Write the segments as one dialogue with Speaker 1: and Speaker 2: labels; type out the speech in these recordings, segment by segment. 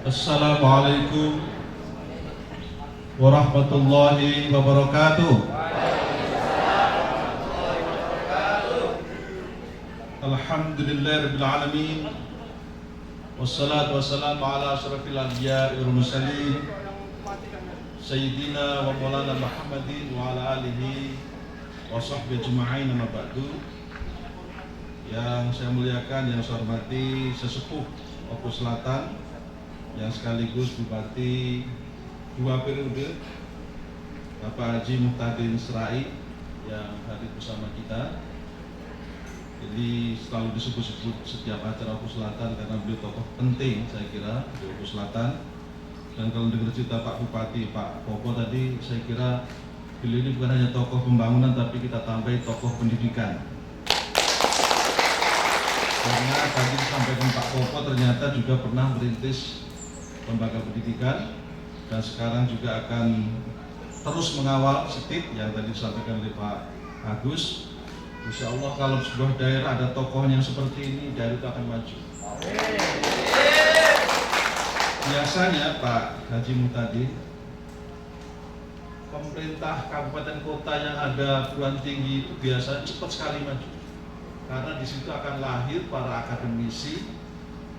Speaker 1: Assalamualaikum warahmatullahi wabarakatuh. Alhamdulillahirabbil alamin. Wassalatu wassalamu ala asyrafil anbiya'i wal mursalin Sayyidina wa maulana Muhammadin wa ala alihi wa sahbihi ajma'in, amma ba'du. Yang saya muliakan, yang saya hormati sesepuh Oku Selatan yang sekaligus Bupati 2 periode, Bapak Haji Muhtadin Serai yang hadir bersama kita. Jadi selalu disebut-sebut setiap acara Oku Selatan karena beliau tokoh penting, saya kira, di Oku Selatan. Dan kalau dengar cerita Pak Bupati, Pak Popo tadi, saya kira beliau ini bukan hanya tokoh pembangunan, tapi kita tambahi tokoh pendidikan. Karena tadi disampaikan Pak Popo ternyata juga pernah merintis lembaga pendidikan dan sekarang juga akan terus mengawal STIP yang tadi disampaikan oleh Pak Agus. Insya Allah kalau sebuah daerah ada tokohnya seperti ini, daerah itu akan maju. Biasanya Pak Haji Muhtadin, pemerintah kabupaten kota yang ada perguruan tinggi itu biasanya cepat sekali maju, karena di situ akan lahir para akademisi,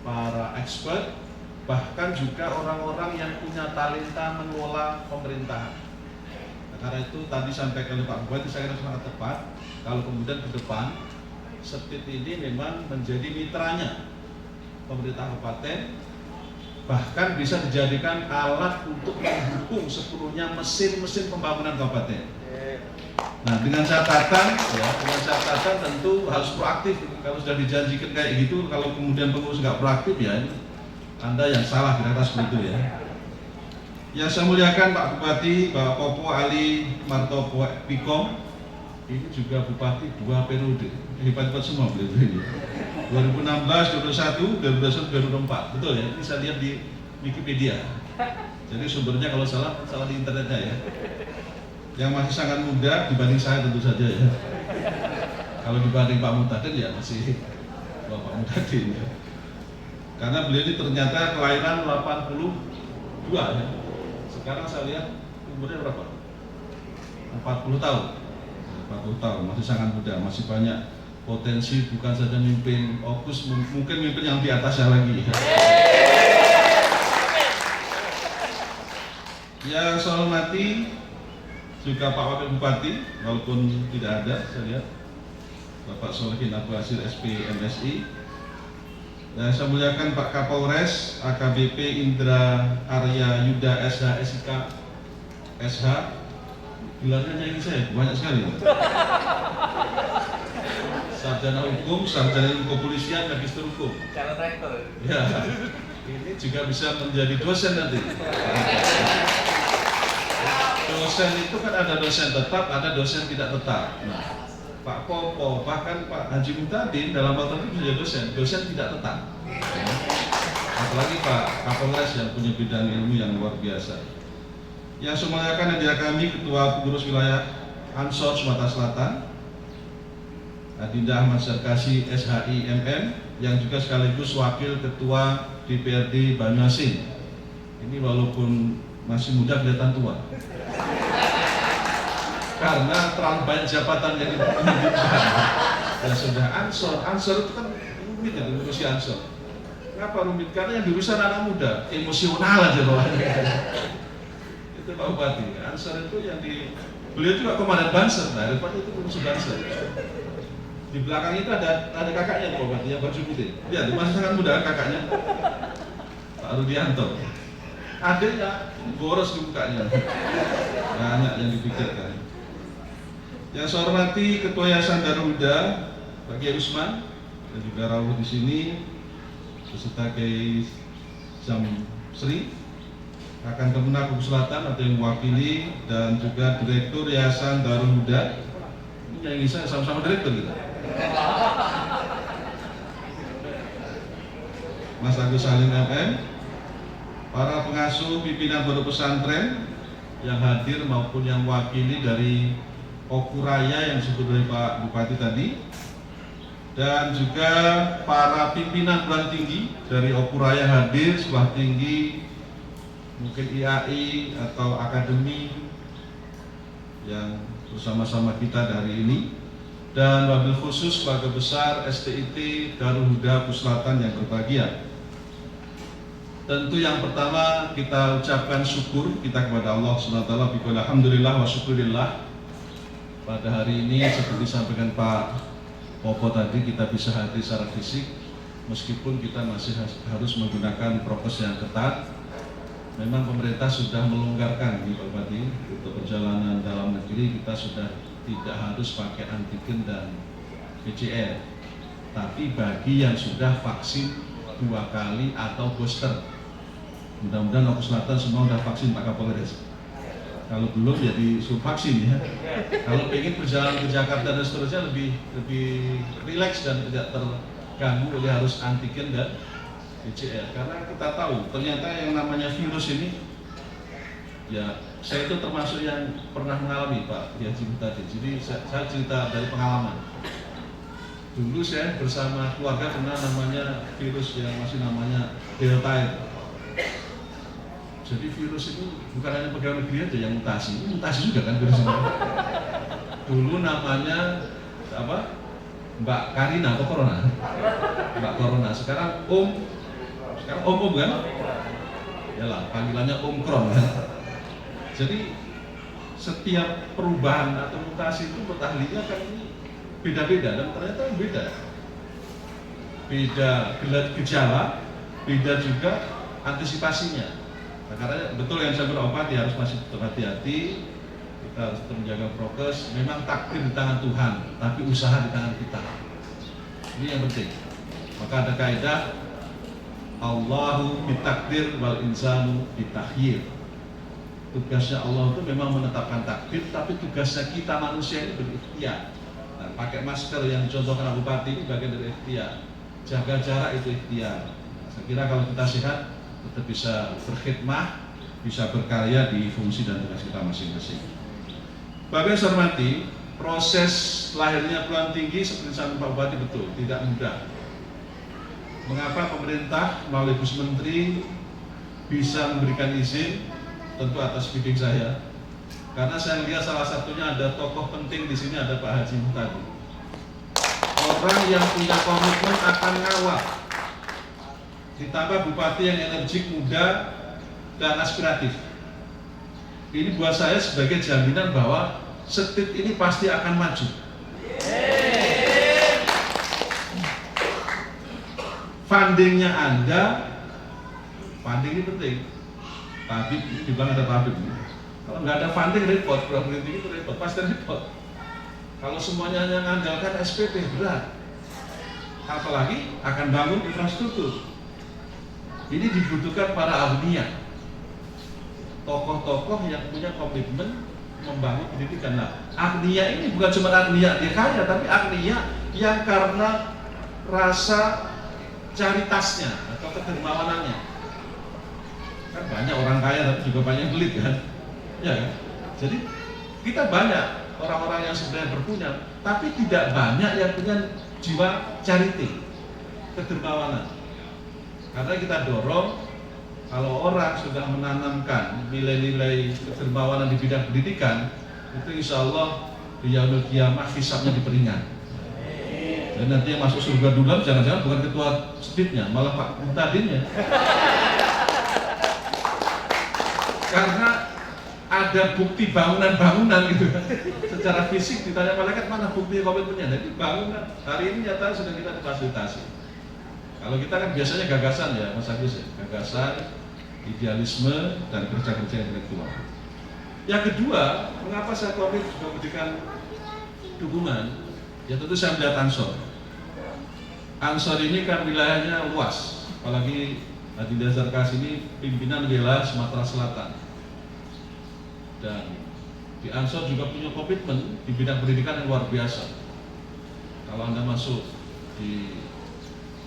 Speaker 1: para expert, bahkan juga orang-orang yang punya talenta mengelola pemerintahan. Nah, karena itu tadi sampaikan oleh Pak Bupati, saya kira sangat tepat kalau kemudian ke depan STIP ini memang menjadi mitranya pemerintah kabupaten, bahkan bisa dijadikan alat untuk mendukung sepenuhnya mesin-mesin pembangunan kabupaten. Nah, dengan catatan tentu harus proaktif. Kalau sudah dijanjikan kayak gitu, kalau kemudian pengurus nggak proaktif, ya Anda yang salah, kira-kira seperti itu ya. Yang saya muliakan Pak Bupati, Pak Popo Ali Martopo Pikom, ini juga Bupati 2 periode, hebat-hebat semua beliau ini. 2016, 2021, 2021, 2024, betul ya? Ini saya lihat di Wikipedia. Jadi sumbernya kalau salah di internetnya ya. Yang masih sangat muda dibanding saya tentu saja ya. Kalau dibanding Pak Muhtadin ya masih Bapak Muhtadin ya. Karena beliau ini ternyata kelahiran 82 ya. Sekarang saya lihat umurnya berapa? 40 tahun. 40 tahun, masih sangat muda, masih banyak potensi, bukan saja mimpin Okus, mungkin mimpin yang di atasnya lagi. Yang saya hormati juga Pak Wakil Bupati, walaupun tidak ada, saya lihat Bapak Solehin Abu Hasir SP MSI. Dan saya muliakan Pak Kapolres AKBP Indra Arya Yuda SH SIK SH. Gelarnya nyanyi saya banyak sekali. Sarjana hukum, sarjana ilmu kepolisian, magister hukum.
Speaker 2: Cara rektor.
Speaker 1: Ya, ini juga bisa menjadi dosen nanti. Dosen itu kan ada dosen tetap, ada dosen tidak tetap. Nah, Pak Popo, bahkan Pak Haji Muhtadin dalam hal tertentu menjadi dosen tidak tetap. Apalagi Pak Kapolres yang punya bidang ilmu yang luar biasa. Yang semuanya hadiah kami Ketua Pengurus Wilayah Ansor Sumatera Selatan, Adinda Ahmad Sarkasi SHI MM, yang juga sekaligus Wakil Ketua DPRD Banyuasin. Ini walaupun masih muda kelihatan tua. Karena terlalu banyak jabatan yang dimiliki. Ya sudah, Ansor itu kan rumit ya, ngurusi Ansor. Kenapa rumit? Karena yang diurusan anak muda, emosional aja bawahnya. Itu Pak Bupati. Ansor itu yang beliau juga komandan Banser. Nah, depan itu fungsi Banser. Di belakang itu ada kakaknya Pak Bupati yang baju putih. Lihat, masih sangat muda kakaknya, Pak Rudianto. Adanya boros di mukanya. Banyak yang dipikirkan. Yang saya hormati Ketua Yayasan Darul Huda, Pak Kiai Usman, dan juga rawuh di sini, beserta Kiai Sri, akan Kemenak Oku Selatan atau yang mewakili, dan juga Direktur Yayasan Darul Huda. Ini yang saya sama-sama direktur gitu. Mas Agus Salim MM, para pengasuh pimpinan pondok pesantren yang hadir maupun yang mewakili dari Oku Raya yang disebut oleh Pak Bupati tadi, dan juga para pimpinan perguruan tinggi dari Opuraya hadir, sekolah tinggi, mungkin IAI atau akademi yang bersama-sama kita dari ini, dan wabil khusus keluarga besar STIT Darul Huda Puslatan yang berbahagia. Tentu yang pertama kita ucapkan syukur kita kepada Allah SWT. Alhamdulillah wa syukurillah. Pada hari ini seperti disampaikan Pak Popo tadi, kita bisa hadir secara fisik meskipun kita masih harus menggunakan prokes yang ketat. Memang pemerintah sudah melonggarkan di Pak Bupati, untuk perjalanan dalam negeri kita sudah tidak harus pakai antigen dan PCR. Tapi bagi yang sudah vaksin 2 kali atau booster, mudah-mudahan Lombok Selatan semua sudah vaksin Pak Kapolres. Kalau belum ya disuruh vaksin ya. Kalau pengen perjalanan ke Jakarta dan seterusnya lebih rileks dan tidak terganggu oleh harus antigen dan PCR. Karena kita tahu ternyata yang namanya virus ini, ya saya itu termasuk yang pernah mengalami Pak Haji tadi. Jadi saya cerita dari pengalaman. Dulu saya bersama keluarga kena namanya virus yang masih namanya Delta. Jadi virus itu bukan hanya pegawai negeri aja yang mutasi juga kan virus ini. Dulu namanya apa? Mbak Karina atau Corona? Mbak Corona. Sekarang Om kan? Yalah, panggilannya Omkron kan. Jadi setiap perubahan atau mutasi itu ahlinya kan ini beda-beda, dan ternyata beda gejala, beda juga antisipasinya. Nah, karena betul yang saya berobati harus masih hati-hati, kita harus tetap menjaga prokes. Memang takdir di tangan Tuhan, tapi usaha di tangan kita. Ini yang penting. Maka ada kaidah Allahu bitakdir wal insanu bitakhir. Tugasnya Allah itu memang menetapkan takdir, tapi tugasnya kita manusia ini berikhtiar. Nah, pakai masker yang dicontohkan Bupati ini bagian dari ikhtiar. Jaga jarak itu ikhtiar. Nah, saya kira kalau kita sehat, tetap bisa berkhidmah, bisa berkarya di fungsi dan tugas kita masing-masing. Bapak saya hormati, proses lahirnya perguruan tinggi seperti disampaikan Pak Bupati betul, tidak mudah. Mengapa pemerintah melalui Gus Menteri bisa memberikan izin? Tentu atas bidding saya, karena saya lihat salah satunya ada tokoh penting di sini, ada Pak Haji tadi. Orang yang punya komitmen akan ngawal, ditambah bupati yang energik, muda, dan aspiratif. Ini buat saya sebagai jaminan bahwa Setit ini pasti akan maju. Fundingnya Anda, funding ini penting. Tapi dibilang ada pabrik. Kalau nggak ada funding repot, program itu repot, pasti repot. Kalau semuanya hanya mengandalkan SPP berat, apalagi akan bangun infrastruktur. Ini dibutuhkan para ahlinya, tokoh-tokoh yang punya komitmen membangun pendidikan. Nah, agnia ini bukan cuma agnia dia kaya, tapi agnia yang karena rasa caritasnya atau kedermawanannya. Kan banyak orang kaya tapi juga banyak yang pelit kan, ya kan? Jadi kita banyak orang-orang yang sebenarnya berpunya, tapi tidak banyak yang punya jiwa charity, kedermawanan. Karena kita dorong, kalau orang sudah menanamkan nilai-nilai kedermawanan di bidang pendidikan, itu insya Allah di yaumul qiyamah hisabnya diperingan. Dan nanti yang masuk surga duluan jangan-jangan bukan ketua Setitnya, malah Pak Muhtadinnya. Karena ada bukti bangunan-bangunan gitu. Secara fisik ditanya malaikat mana bukti komitmennya. Jadi bangunan hari ini nyata sudah kita difasilitasi. Kalau kita kan biasanya gagasan ya Mas Agus ya, gagasan, idealisme, dan kerja-kerja intelektual. Yang kedua, mengapa saya komit juga memberikan dukungan? Ya tentu saya melihat Ansor. Ansor ini kan wilayahnya luas, apalagi di dasar kas ini pimpinan wilayah Sumatera Selatan. Dan di Ansor juga punya komitmen di bidang pendidikan yang luar biasa. Kalau Anda masuk di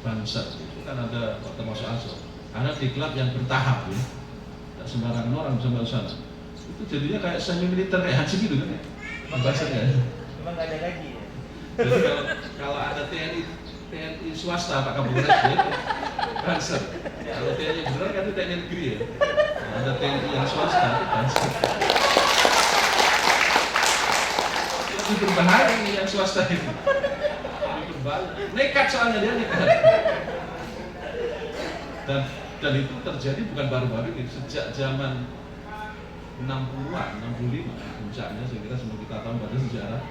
Speaker 1: Bangsat, itu kan ada termasuk Ansor. Ada diklat yang bertahap ya, tidak sembarangan orang bisa masuk sana. Itu jadinya kayak semi militer kayak haji gitu kan ya, bahasanya.
Speaker 2: Memang nggak ada gaji ya.
Speaker 1: Jadi kalau ada TNI TNI swasta Pak Kapolres ya, Banser. Kalau TNI beneran kan itu TNI negeri ya. Ada TNI yang swasta, Banser. Lebih berbahaya ini yang swasta ini. Lebih berbahaya. Nekat soalnya dia nekat. Dan itu terjadi bukan baru-baru ini, sejak zaman 60-an, 65 puncaknya. Saya kira semua kita tahu pada sejarah.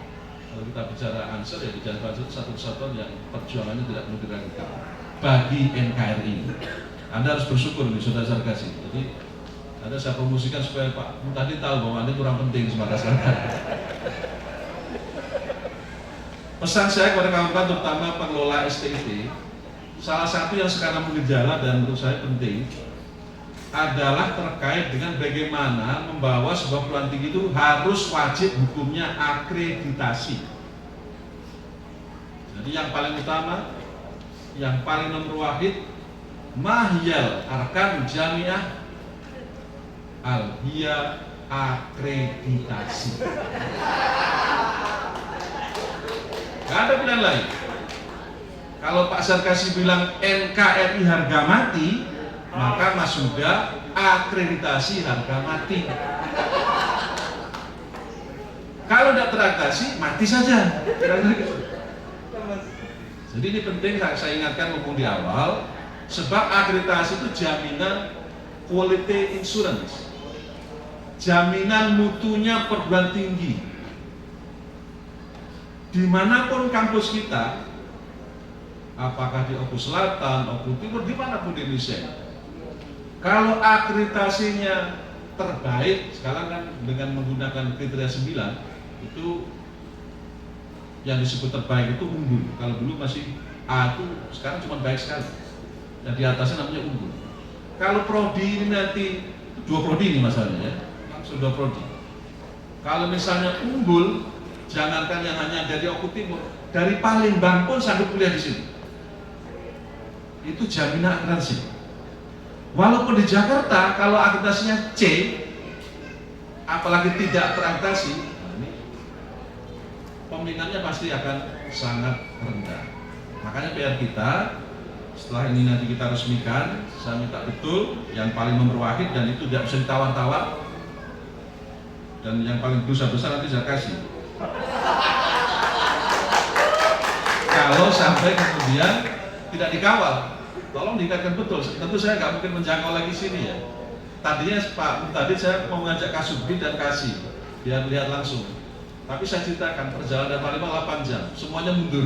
Speaker 1: Kalau kita bicara Ansor ya bicara Banser satu kesatuan yang perjuangannya tidak perlu diragukan bagi NKRI. Anda harus bersyukur nih saudara-saudara kasih. Jadi Anda saya promosikan supaya Pak tadi tahu bahwa Anda kurang penting Sumatera Selatan. Pesan saya kepada kawan-kawan terutama pengelola STIT, salah satu yang sekarang bergejala dan menurut saya penting adalah terkait dengan bagaimana membawa sebuah perguruan tinggi itu harus wajib hukumnya akreditasi. Jadi yang paling utama, yang paling nomor wahid, mahyal arkan jamiah al-hiya akreditasi. Gak ada pilihan lain. Kalau Pak Sarkasi bilang NKRI harga mati, maka Mas Huda akreditasi harga mati. Kalau tidak terakreditasi, mati saja. Jadi ini penting saya ingatkan mumpung di awal, sebab akreditasi itu jaminan quality insurance, jaminan mutunya perguruan tinggi. Dimanapun kampus kita, apakah di Oku Selatan, Oku Timur, dimanapun di Indonesia, kalau akreditasinya terbaik, sekarang kan dengan menggunakan kriteria 9, itu yang disebut terbaik itu unggul. Kalau dulu masih A itu, sekarang cuma baik sekali. Dan di atasnya namanya unggul. Kalau prodi ini nanti, 2 prodi ini masalahnya ya, langsung 2 prodi. Kalau misalnya unggul, jangankan yang hanya dari Oku Timur, dari Palembang pun sanggup kuliah di sini. Itu jaminan akreditasi. Walaupun di Jakarta kalau akreditasinya C, apalagi tidak terakreditasi, peminatnya pasti akan sangat rendah. Makanya PR kita setelah ini nanti kita resmikan, saya minta betul yang paling nomor wahid dan itu tidak bisa ditawar-tawar, dan yang paling besar nanti saya kasih. Kalau sampai kemudian tidak dikawal, tolong diingatkan betul. Tentu saya nggak mungkin menjangkau lagi sini ya. Tadinya Pak, tadi saya mau ngajak Kasubdit dan Kasih biar lihat langsung. Tapi saya ceritakan perjalanan dari Palembang 8 jam, semuanya mundur.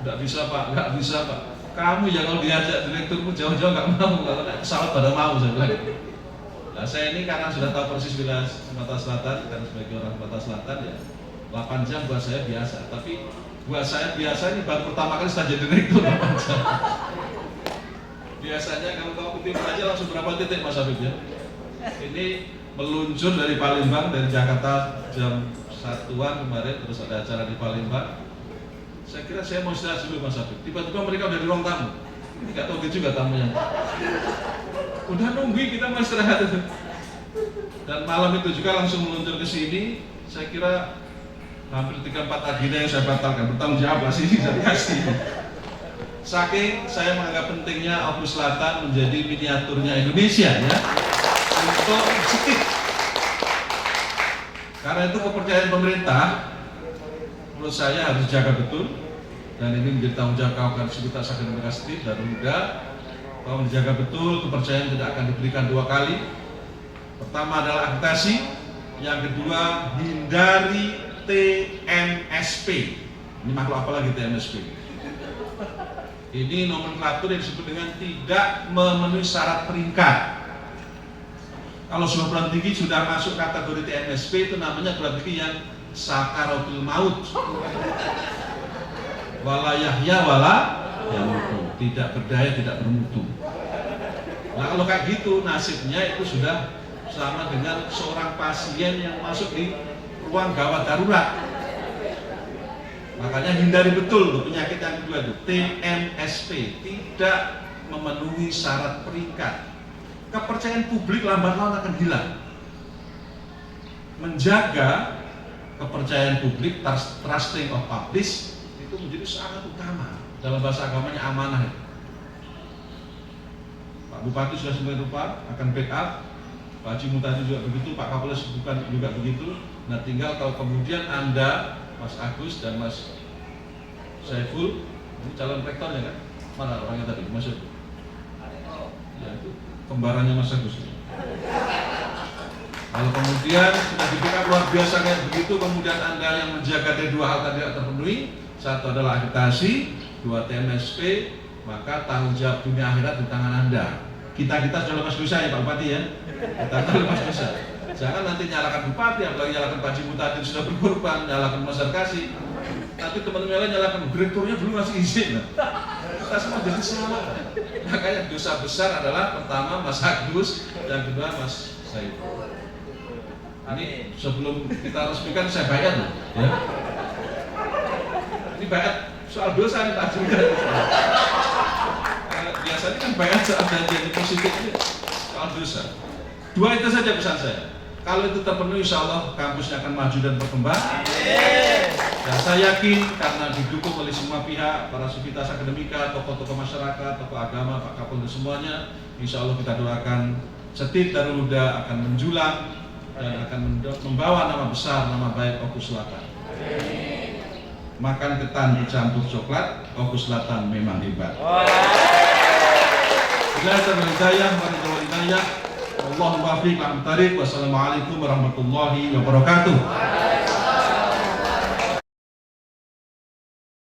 Speaker 1: Nggak bisa Pak, nggak bisa Pak. Kamu ya kalau diajak direkturmu jauh-jauh nggak mau, kalau naik pesawat pada mau saya bilang. Nah saya ini karena sudah tahu persis wilayah Sumatera Selatan, karena sebagai orang Sumatera Selatan ya 8 jam buat saya biasa, tapi buat saya biasa ini baru pertama kali saya jadi direktur 8 jam. Biasanya kalau kau kutip aja langsung berapa titik Mas Habib ya. Ini meluncur dari Palembang, dari Jakarta jam 1-an kemarin, terus ada acara di Palembang. Saya kira saya mau istirahat dulu Mas Habib. Tiba-tiba mereka udah di ruang tamu. Ini nggak tahu juga tamunya. Udah nungguin kita mau istirahat itu. Dan malam itu juga langsung meluncur ke sini. Saya kira hampir 3-4 agenda yang saya batalkan, bertanggung jawab lah sini saya kasih. Saking saya menganggap pentingnya Oku Selatan menjadi miniaturnya Indonesia ya, untuk sedikit. Karena itu kepercayaan pemerintah menurut saya harus dijaga betul, dan ini menjadi tanggung jawab kawan-kawan Sivitas Akademika Stip dan Muda bahwa dijaga betul. Kepercayaan tidak akan diberikan 2 kali. Pertama adalah akreditasi, yang kedua hindari TMSP. Ini makhluk apa lagi TMSP? Ini nomenklatur yang disebut dengan tidak memenuhi syarat peringkat. Kalau sebuah perguruan tinggi sudah masuk kategori TMSP, itu namanya perguruan tinggi yang sakaratul maut. Wala yahya wala yamutu, tidak berdaya, tidak bermutu. Nah kalau kayak gitu nasibnya itu sudah sama dengan seorang pasien yang masuk di ruang gawat darurat. Makanya hindari betul penyakit yang kedua itu TMSP, tidak memenuhi syarat peringkat. Kepercayaan publik lambat laun akan hilang. Menjaga kepercayaan publik, trusting of public, menjadi sangat utama. Dalam bahasa agamanya amanah. Pak Bupati sudah sebagai rupa akan backup, Pak Haji Mutadi juga begitu, Pak Kapolres juga begitu. Nah tinggal kalau kemudian Anda, Mas Agus dan Mas Saiful, ini calon rektornya kan? Mana orangnya tadi? Maksud? Ya itu kembarannya Mas Agus. Kalau kemudian sudah di backup luar biasa kayak begitu, kemudian Anda yang menjaga dari dua hal tadi tidak terpenuhi, satu adalah agitasi, dua TMSP, maka tanggung jawab dunia akhirat di tangan Anda. Kita sudah lepas dosa ya Pak Bupati ya. Kita lepas dosa. Jangan nanti nyalakan Bupati, apalagi nyalakan Pak Haji Mutadi sudah berkorban, nyalakan Mas Sarkasi. Nanti teman-teman lain nyalakan direkturnya belum ngasih izin. Kita semua jadi salah. Makanya dosa besar adalah pertama Mas Agus, yang kedua Mas Saiful. Ini sebelum kita resmikan saya bayar loh. Ya. Ini bayar soal dosa nih Pak juga. Biasanya kan bayar soal janji positif ini soal dosa. Dua itu saja pesan saya. Kalau itu terpenuhi, insya Allah kampusnya akan maju dan berkembang. Dan saya yakin karena didukung oleh semua pihak, para sivitas akademika, tokoh-tokoh masyarakat, tokoh agama, Pak Kapolri semuanya, insya Allah kita doakan Setit Darul Huda akan menjulang dan akan membawa nama besar, nama baik Oku Selatan. Makan ketan dicampur coklat, Oku Selatan memang hebat. Wassalamualaikum warahmatullahi wabarakatuh.